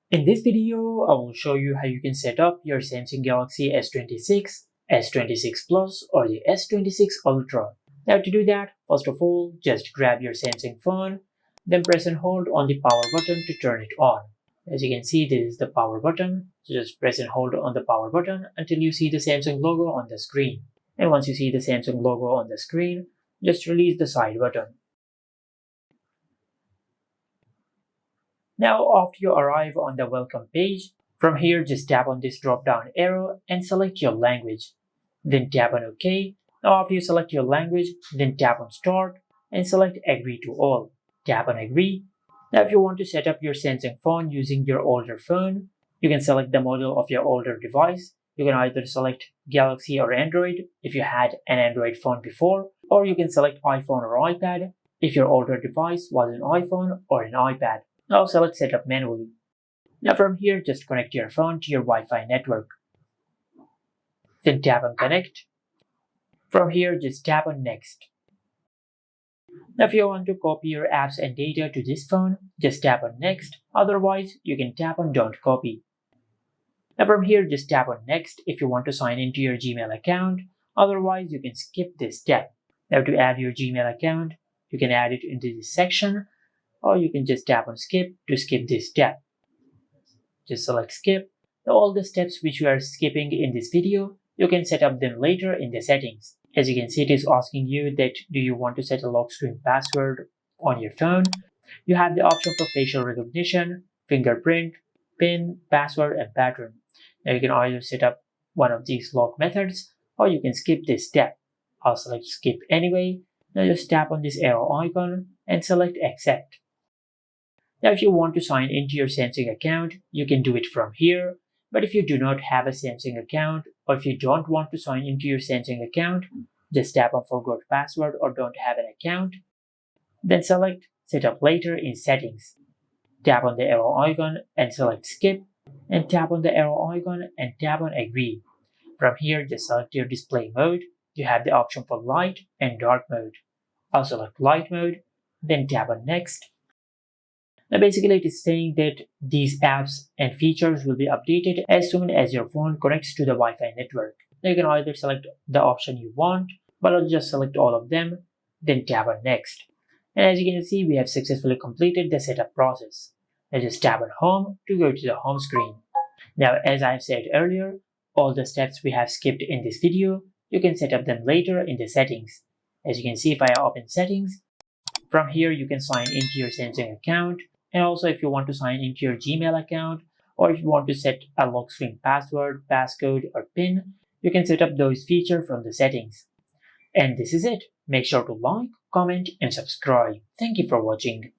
In this video, I will show you how you can set up your Samsung Galaxy S26, S26 Plus or the S26 Ultra. Now to do that, first of all, just grab your Samsung phone, then press and hold on the power button to turn it on. As you can see, this is the power button, so just press and hold on the power button until you see the Samsung logo on the screen. And once you see the Samsung logo on the screen, just release the side button. Now after you arrive on the welcome page, from here just tap on this drop down arrow and select your language. Then tap on OK. Now after you select your language, then tap on start and select agree to all. Tap on agree. Now if you want to set up your Samsung phone using your older phone, you can select the model of your older device. You can either select Galaxy or Android if you had an Android phone before, or you can select iPhone or iPad if your older device was an iPhone or an iPad. Now select setup manually. Now from here, just connect your phone to your Wi-Fi network. Then tap on connect. From here, just tap on next. Now if you want to copy your apps and data to this phone, just tap on next. Otherwise, you can tap on don't copy. Now from here, just tap on next if you want to sign into your Gmail account. Otherwise, you can skip this step. Now to add your Gmail account, you can add it into this section, or you can just tap on skip to skip this step. Just select skip. Now all the steps which you are skipping in this video, you can set up them later in the settings. As you can see, it is asking you that do you want to set a lock screen password on your phone. You have the option for facial recognition, fingerprint, PIN, password, and pattern. Now you can either set up one of these lock methods or you can skip this step. I'll select skip anyway. Now just tap on this arrow icon and select accept. Now if you want to sign into your Samsung account, you can do it from here. But if you do not have a Samsung account, or if you don't want to sign into your Samsung account, just tap on forgot password or don't have an account. Then select set up later in settings. Tap on the arrow icon and select skip, and tap on the arrow icon and tap on agree. From here, just select your display mode. You have the option for light and dark mode. I'll select light mode, then tap on next. Now basically it is saying that these apps and features will be updated as soon as your phone connects to the Wi-Fi network. Now you can either select the option you want, but I'll just select all of them, then tap on next. And as you can see, we have successfully completed the setup process. Now just tap on home to go to the home screen. Now as I've said earlier, all the steps we have skipped in this video, you can set up them later in the settings. As you can see, if I open settings, from here you can sign into your Samsung account. And also if you want to sign into your Gmail account, or if you want to set a lock screen password, passcode, or PIN, you can set up those features from the settings. And this is it. Make sure to like, comment, and subscribe. Thank you for watching.